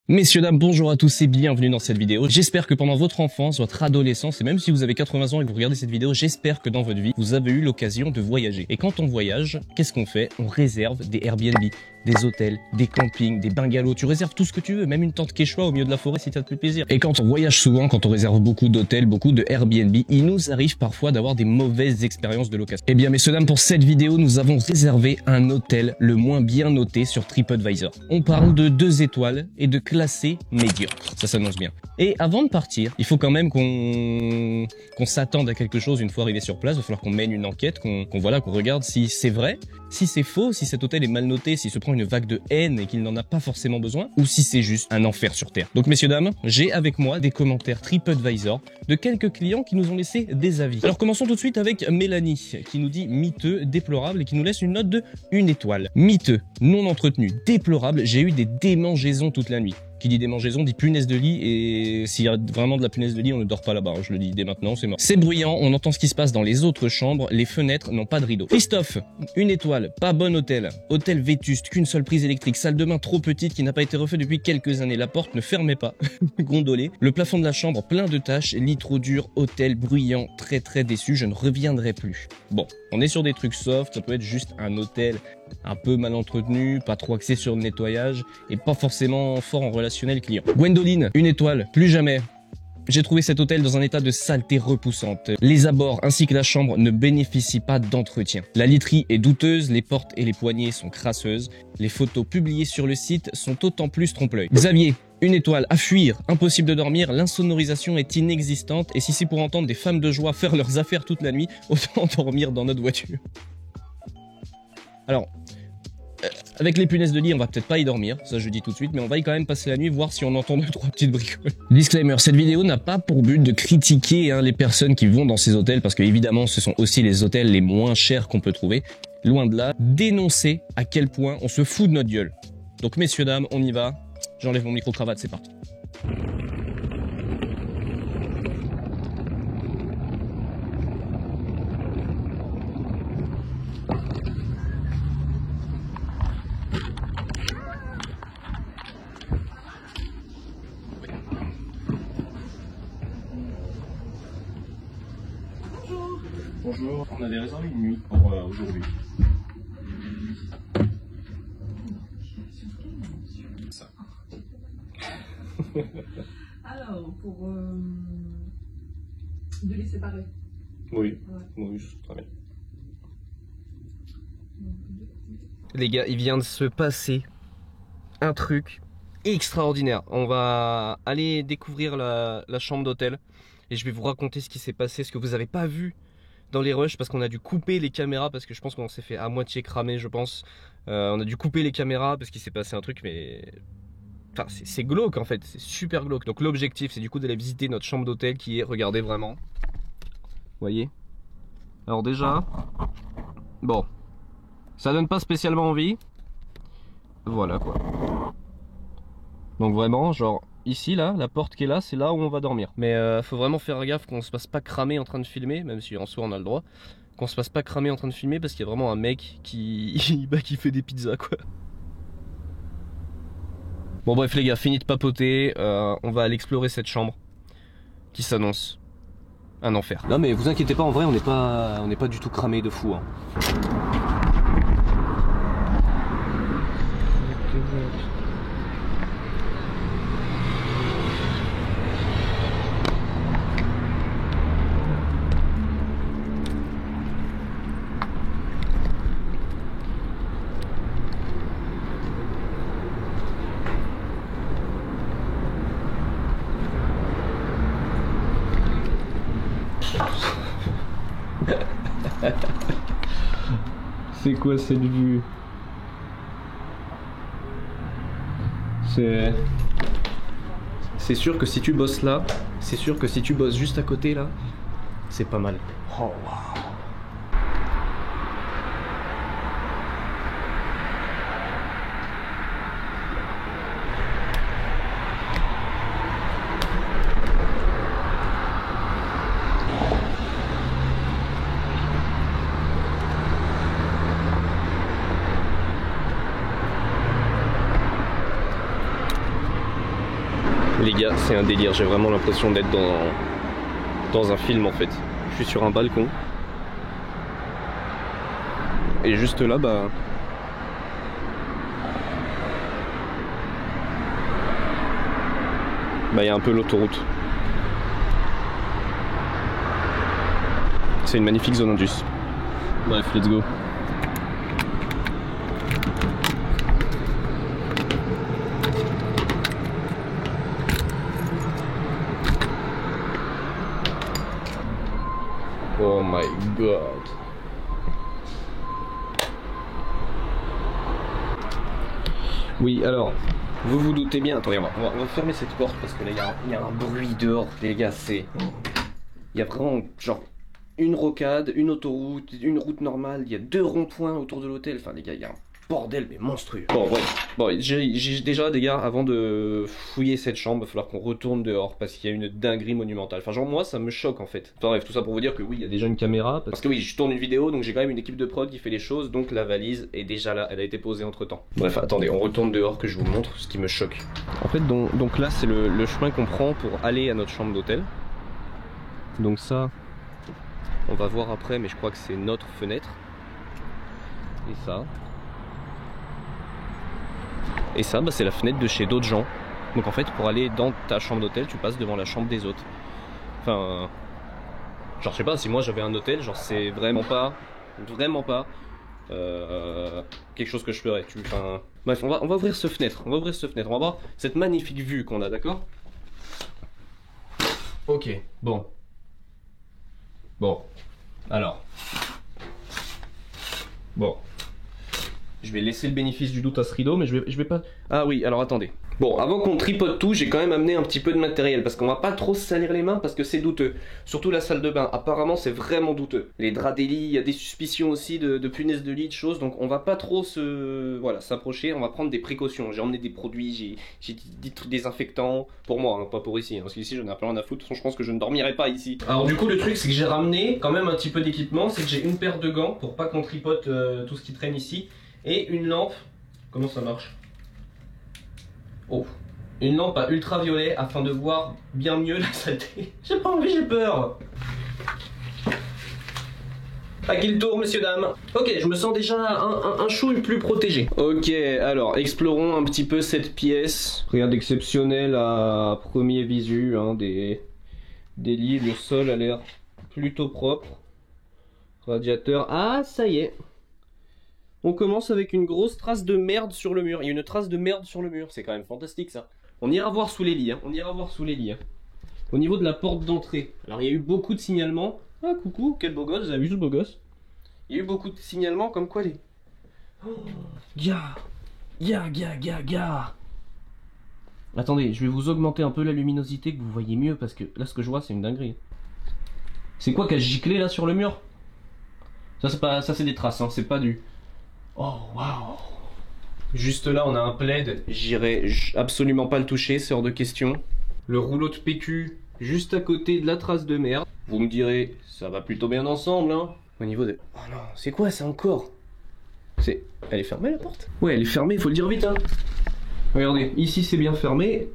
Messieurs, dames, bonjour à tous et bienvenue dans cette vidéo. J'espère que pendant votre enfance, votre adolescence, et même si vous avez 80 ans et que vous regardez cette vidéo, j'espère que dans votre vie, vous avez eu l'occasion de voyager. Et quand on voyage, qu'est-ce qu'on fait? On réserve des Airbnb, des hôtels, des campings, des bungalows. Tu réserves tout ce que tu veux, même une tente quechua au milieu de la forêt si t'as plus plaisir. Et quand on voyage souvent, quand on réserve beaucoup d'hôtels, beaucoup de Airbnb, il nous arrive parfois d'avoir des mauvaises expériences de location. Eh bien, messieurs, dames, pour cette vidéo, nous avons réservé un hôtel le moins bien noté sur TripAdvisor. On parle de 2 étoiles et de classé médiocre. Ça s'annonce bien. Et avant de partir, il faut quand même qu'on s'attende à quelque chose une fois arrivé sur place. Il va falloir qu'on mène une enquête, qu'on regarde si c'est vrai, si c'est faux, si cet hôtel est mal noté, s'il se prend une vague de haine et qu'il n'en a pas forcément besoin, ou si c'est juste un enfer sur Terre. Donc messieurs, dames, j'ai avec moi des commentaires TripAdvisor de quelques clients qui nous ont laissé des avis. Alors commençons tout de suite avec Mélanie, qui nous dit miteux, déplorable, et qui nous laisse une note de 1 étoile. Miteux, non entretenu, déplorable, j'ai eu des démangeaisons toute la nuit. Qui dit démangeaison dit punaise de lit, et s'il y a vraiment de la punaise de lit, on ne dort pas là-bas, je le dis dès maintenant, c'est mort. C'est bruyant, on entend ce qui se passe dans les autres chambres, les fenêtres n'ont pas de rideau. Christophe, 1 étoile, pas bon hôtel. Hôtel vétuste, qu'une seule prise électrique, salle de bain trop petite qui n'a pas été refait depuis quelques années, la porte ne fermait pas, gondolé. Le plafond de la chambre plein de taches, lit trop dur, hôtel bruyant, très déçu, je ne reviendrai plus. Bon, on est sur des trucs soft, ça peut être juste un hôtel un peu mal entretenu, pas trop axé sur le nettoyage et pas forcément fort en relationnel client. Gwendoline, 1 étoile, plus jamais. J'ai trouvé cet hôtel dans un état de saleté repoussante. Les abords ainsi que la chambre ne bénéficient pas d'entretien. La literie est douteuse, les portes et les poignées sont crasseuses. Les photos publiées sur le site sont d'autant plus trompe-l'œil. Xavier, 1 étoile, à fuir, impossible de dormir, l'insonorisation est inexistante et si c'est pour entendre des femmes de joie faire leurs affaires toute la nuit, autant dormir dans notre voiture. Alors, avec les punaises de lit, on va peut-être pas y dormir, ça je dis tout de suite, mais on va y quand même passer la nuit, voir si on entend 2-3 petites bricoles. Disclaimer, cette vidéo n'a pas pour but de critiquer les personnes qui vont dans ces hôtels, parce que évidemment ce sont aussi les hôtels les moins chers qu'on peut trouver. Loin de là, dénoncer à quel point on se fout de notre gueule. Donc messieurs, dames, on y va. J'enlève mon micro-cravate, c'est parti. Bonjour, on avait réservé une nuit pour aujourd'hui. Ça. Alors, pour de les séparer. Oui, oui, très bien. Les gars, il vient de se passer un truc extraordinaire. On va aller découvrir la chambre d'hôtel et je vais vous raconter ce qui s'est passé, ce que vous n'avez pas vu dans les rushs parce qu'on a dû couper les caméras parce que je pense qu'on s'est fait à moitié cramer, je pense. On a dû couper les caméras parce qu'il s'est passé un truc, mais enfin, c'est glauque en fait, c'est super glauque. Donc l'objectif c'est du coup d'aller visiter notre chambre d'hôtel qui est, regardez vraiment, vous voyez. Alors déjà, bon, ça donne pas spécialement envie. Voilà quoi. Donc vraiment, genre ici là, la porte qui est là, c'est là où on va dormir. Mais faut vraiment faire gaffe qu'on se passe pas cramer en train de filmer, même si en soi on a le droit. Qu'on se passe pas cramer en train de filmer parce qu'il y a vraiment un mec qui qui fait des pizzas quoi. Bon bref les gars, fini de papoter, on va aller explorer cette chambre qui s'annonce un enfer. Non mais vous inquiétez pas, en vrai on n'est pas du tout cramé de fou hein. C'est quoi cette vue? C'est sûr que si tu bosses là, c'est sûr que si tu bosses juste à côté là, c'est pas mal. Oh wow. Les gars, c'est un délire, j'ai vraiment l'impression d'être dans un film en fait. Je suis sur un balcon. Et juste là, bah... il y a un peu l'autoroute. C'est une magnifique zone indus. Bref, let's go. Oh my god. Oui, alors, vous vous doutez bien. Attendez, on va fermer cette porte parce que là, il y a un bruit dehors, les gars. Il y a vraiment, genre, une rocade, une autoroute, une route normale. Il y a 2 ronds-points autour de l'hôtel. Enfin, les gars, il y a un bordel, mais monstrueux. Bon, bref. Bon, j'ai déjà, les gars, avant de fouiller cette chambre, il va falloir qu'on retourne dehors parce qu'il y a une dinguerie monumentale. Enfin, genre, moi, ça me choque en fait. Enfin, bref, tout ça pour vous dire que oui, il y a déjà une caméra. Parce que oui, je tourne une vidéo, donc j'ai quand même une équipe de prod qui fait les choses. Donc la valise est déjà là, elle a été posée entre temps. Bref, attendez, on retourne dehors que je vous montre ce qui me choque. En fait, donc là, c'est le chemin qu'on prend pour aller à notre chambre d'hôtel. Donc ça, on va voir après, mais je crois que c'est notre fenêtre. Et ça. Et ça, bah, c'est la fenêtre de chez d'autres gens. Donc en fait, pour aller dans ta chambre d'hôtel, tu passes devant la chambre des autres. Enfin, genre je sais pas, si moi j'avais un hôtel, genre c'est vraiment pas quelque chose que je ferais. Enfin, bref, on va ouvrir cette fenêtre. On va ouvrir cette fenêtre. On va voir cette magnifique vue qu'on a, d'accord? Ok, bon. Bon. Alors. Bon. Je vais laisser le bénéfice du doute à ce rideau, mais je vais pas... Ah oui, alors attendez. Bon, avant qu'on tripote tout, j'ai quand même amené un petit peu de matériel, parce qu'on va pas trop se salir les mains, parce que c'est douteux. Surtout la salle de bain, apparemment c'est vraiment douteux. Les draps des lits, il y a des suspicions aussi de punaises de lit, de choses, donc on va pas trop s'approcher, on va prendre des précautions. J'ai emmené des produits, j'ai des trucs désinfectants, pour moi, hein, pas pour ici, hein, parce qu'ici j'en ai plein à foutre, de toute façon je pense que je ne dormirai pas ici. Alors du coup le truc c'est que j'ai ramené quand même un petit peu d'équipement, c'est que j'ai une paire de gants, pour pas qu'on tripote tout ce qui traîne ici. Et une lampe, comment ça marche? Oh, une lampe à ultraviolet afin de voir bien mieux la saleté. J'ai pas envie, j'ai peur. À qui le tour, messieurs, dames? Ok, je me sens déjà un chouille plus protégé. Ok, alors, explorons un petit peu cette pièce. Rien d'exceptionnel à premier visu, hein, des lits, le sol a l'air plutôt propre. Radiateur, ah, ça y est. On commence avec une grosse trace de merde sur le mur. Il y a une trace de merde sur le mur. C'est quand même fantastique ça. On ira voir sous les lits. Hein. On ira voir sous les lits. Hein. Au niveau de la porte d'entrée. Alors il y a eu beaucoup de signalements. Ah coucou, quel beau gosse. Vous avez vu ce beau gosse? Il y a eu beaucoup de signalements comme quoi les... Oh, gars. Attendez, je vais vous augmenter un peu la luminosité que vous voyez mieux. Parce que là ce que je vois c'est une dinguerie. C'est quoi qui a giclé là sur le mur? Ça c'est pas... ça c'est des traces. Hein. C'est pas du... Oh waouh! Juste là on a un plaid, j'irai absolument pas le toucher, c'est hors de question. Le rouleau de PQ juste à côté de la trace de merde. Vous me direz, ça va plutôt bien ensemble hein. Au niveau de... Oh non, c'est quoi ça encore? C'est... Elle est fermée la porte? Ouais elle est fermée, faut le dire vite hein. Regardez, ici c'est bien fermé.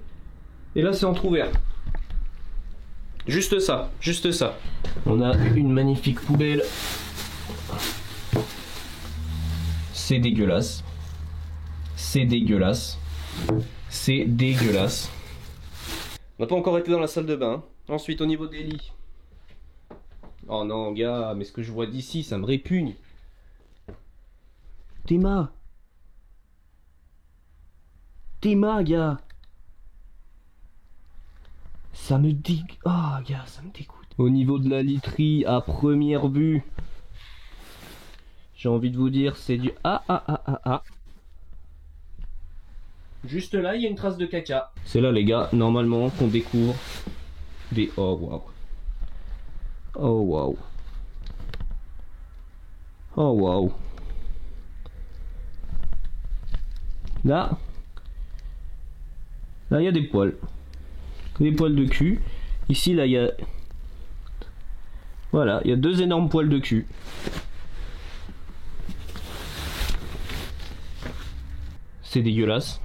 Et là c'est entrouvert. Juste ça, juste ça. On a une magnifique poubelle. C'est dégueulasse. C'est dégueulasse. C'est dégueulasse. On n'a pas encore été dans la salle de bain. Hein. Ensuite, au niveau des lits. Oh non, gars, mais ce que je vois d'ici, ça me répugne. Théma, gars. Ça me dégoûte. Oh, gars, ça me dégoûte. Au niveau de la literie, à première vue. J'ai envie de vous dire, c'est du ah. Juste là, il y a une trace de caca. C'est là, les gars, normalement, qu'on découvre des... Oh, waouh. Oh, waouh. Oh, waouh. Là, il y a des poils. Des poils de cul. Ici, là, il y a... Voilà, il y a 2 énormes poils de cul. C'est dégueulasse.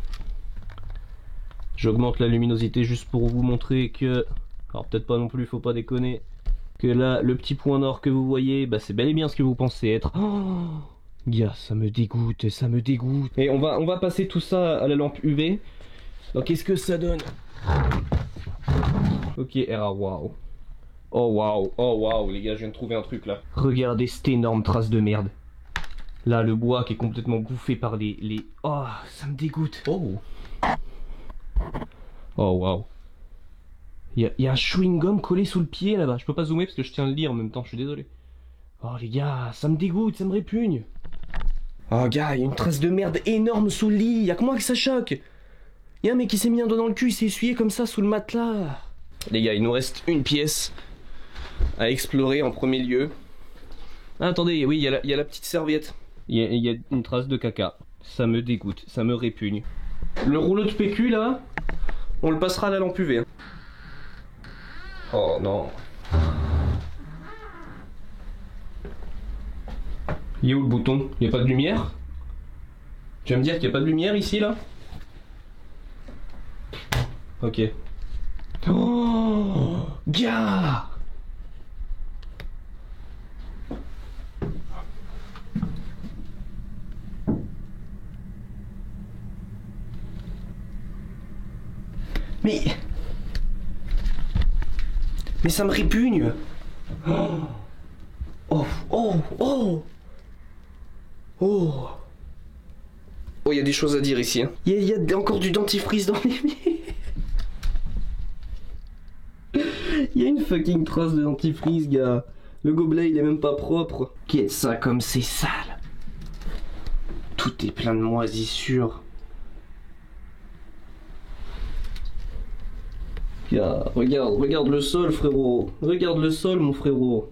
J'augmente la luminosité juste pour vous montrer que... Alors peut-être pas non plus, faut pas déconner. Que là, le petit point noir que vous voyez, bah c'est bel et bien ce que vous pensez être. Oh, gars, ça me dégoûte, ça me dégoûte. Et on va passer tout ça à la lampe UV. Donc qu'est-ce que ça donne? Ok, waouh. Oh waouh, les gars, je viens de trouver un truc là. Regardez cette énorme trace de merde. Là, le bois qui est complètement bouffé par les... Oh, ça me dégoûte. Oh. Oh waouh. Il y a un chewing-gum collé sous le pied là-bas. Je peux pas zoomer parce que je tiens le lit en même temps, je suis désolé. Oh les gars, ça me dégoûte, ça me répugne. Oh gars, il y a une trace de merde énorme sous le lit. Il y a que moi que ça choque. Il y a un mec qui s'est mis un doigt dans le cul, il s'est essuyé comme ça sous le matelas. Les gars, il nous reste une pièce à explorer en premier lieu. Ah, attendez, oui, il y a la petite serviette. Il y a une trace de caca. Ça me dégoûte, ça me répugne. Le rouleau de PQ là, on le passera à la lampe UV. Hein. Oh non. Il est où le bouton? Il n'y a pas de lumière? Tu vas me dire qu'il n'y a pas de lumière ici là? Ok. Oh, gars! Mais ça me répugne. Oh, oh, oh. Oh. Oh, il y a des choses à dire ici. Hein. Il y a encore du dentifrice dans les pieds. Il y a une fucking trace de dentifrice, gars. Le gobelet, il est même pas propre. Qu'est-ce que ça comme c'est sale. Tout est plein de moisissures. Regarde le sol, frérot. Regarde le sol, mon frérot.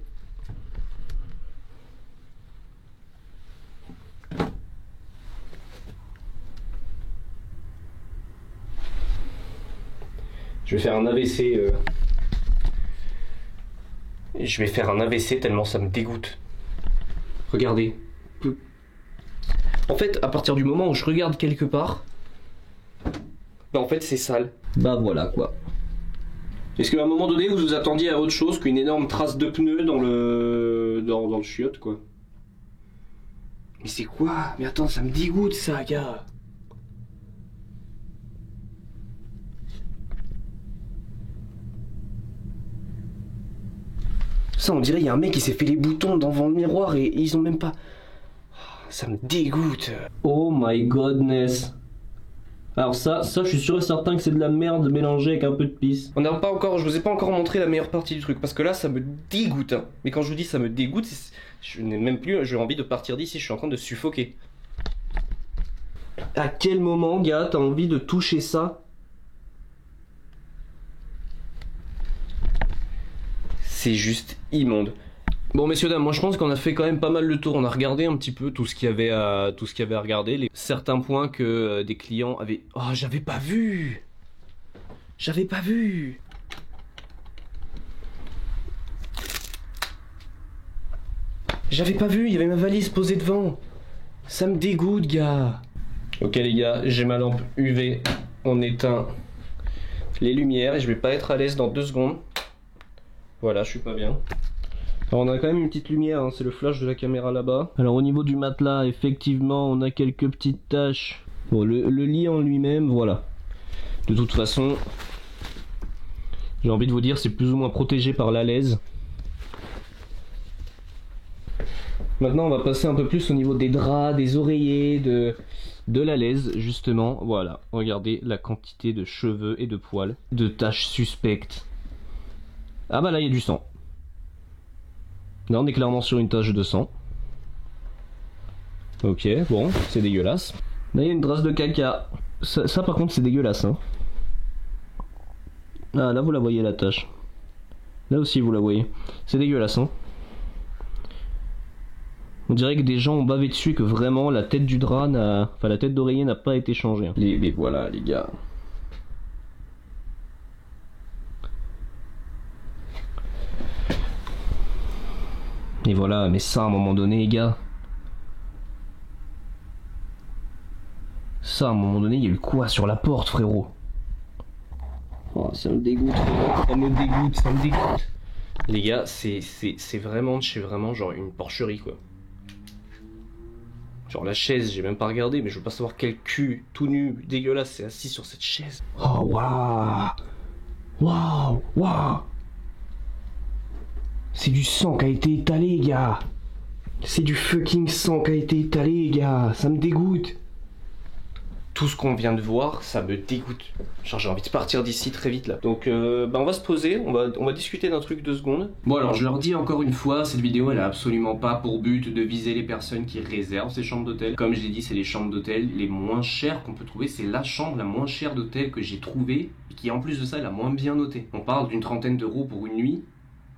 Je vais faire un AVC. Je vais faire un AVC tellement ça me dégoûte. Regardez. En fait, à partir du moment où je regarde quelque part, bah en fait c'est sale. Bah voilà quoi. Est-ce qu'à un moment donné vous vous attendiez à autre chose qu'une énorme trace de pneu dans le chiotte quoi? Mais c'est quoi? Mais attends, ça me dégoûte ça, gars. Ça, on dirait il y a un mec qui s'est fait les boutons devant le miroir et ils ont même pas... Ça me dégoûte. Oh my godness. Alors ça je suis sûr et certain que c'est de la merde mélangée avec un peu de pisse. On n'a pas encore, je vous ai pas encore montré la meilleure partie du truc parce que là ça me dégoûte. Hein. Mais quand je vous dis ça me dégoûte, je n'ai même plus, j'ai envie de partir d'ici, je suis en train de suffoquer. À quel moment, gars, t'as envie de toucher ça? C'est juste immonde. Bon messieurs dames, moi je pense qu'on a fait quand même pas mal le tour, on a regardé un petit peu tout ce qu'il y avait à regarder, certains points que des clients avaient... Oh, j'avais pas vu. J'avais pas vu. J'avais pas vu, il y avait ma valise posée devant. Ça me dégoûte, gars. Ok les gars, j'ai ma lampe UV, on éteint les lumières et je vais pas être à l'aise dans 2 secondes. Voilà, je suis pas bien. Alors on a quand même une petite lumière, hein, c'est le flash de la caméra là-bas. Alors au niveau du matelas, effectivement, on a quelques petites taches. Bon, le lit en lui-même, voilà. De toute façon, j'ai envie de vous dire, c'est plus ou moins protégé par l'alaise. Maintenant, on va passer un peu plus au niveau des draps, des oreillers, de l'alaise, justement. Voilà, regardez la quantité de cheveux et de poils, de taches suspectes. Ah bah là, il y a du sang. Là on est clairement sur une tache de sang. Ok, bon, c'est dégueulasse. Là il y a une trace de caca. Ça par contre c'est dégueulasse hein. Ah là vous la voyez la tache. Là aussi vous la voyez. C'est dégueulasse hein. On dirait que des gens ont bavé dessus et que vraiment la tête du drap n'a... Enfin la tête d'oreiller n'a pas été changée. Hein. Mais voilà les gars. Et voilà, mais ça à un moment donné les gars. Ça à un moment donné il y a eu quoi sur la porte frérot? Oh, ça me dégoûte, ça me dégoûte, ça me dégoûte. Les gars, c'est vraiment de chez vraiment genre une porcherie quoi. Genre la chaise, j'ai même pas regardé, mais je veux pas savoir quel cul tout nu, dégueulasse, c'est assis sur cette chaise. Oh waouh, waouh, waouh. C'est du sang qui a été étalé, gars. C'est du fucking sang qui a été étalé, gars. Ça me dégoûte. Tout ce qu'on vient de voir, ça me dégoûte. Genre j'ai envie de partir d'ici très vite là. Donc bah on va se poser, on va discuter d'un truc 2 secondes. Bon alors je leur dis encore une fois, cette vidéo elle a absolument pas pour but de viser les personnes qui réservent ces chambres d'hôtel. Comme je l'ai dit, c'est les chambres d'hôtel les moins chères qu'on peut trouver. C'est la chambre la moins chère d'hôtel que j'ai trouvée et qui en plus de ça est la moins bien notée. On parle d'une trentaine d'euros pour une nuit,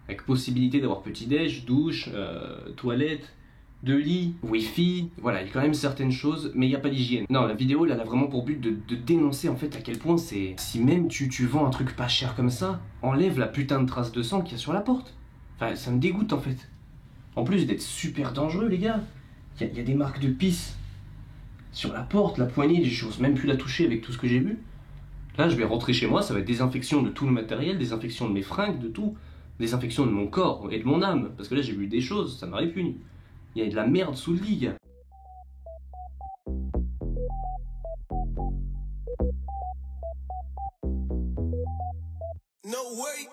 avec possibilité d'avoir petit-déj, douche, toilette, de lit, wifi, voilà, il y a quand même certaines choses, mais il n'y a pas d'hygiène. Non, la vidéo, là, elle a vraiment pour but de dénoncer en fait à quel point c'est... Si même tu vends un truc pas cher comme ça, enlève la putain de trace de sang qu'il y a sur la porte. Enfin, ça me dégoûte en fait. En plus d'être super dangereux, les gars, il y a des marques de pisse sur la porte, la poignée, j'ose même plus la toucher avec tout ce que j'ai vu. Là, je vais rentrer chez moi, ça va être désinfection de tout le matériel, désinfection de mes fringues, de tout. Désinfection de mon corps et de mon âme, parce que là, j'ai vu des choses, ça m'aurait puni. Il y a de la merde sous le lit, gars. No way.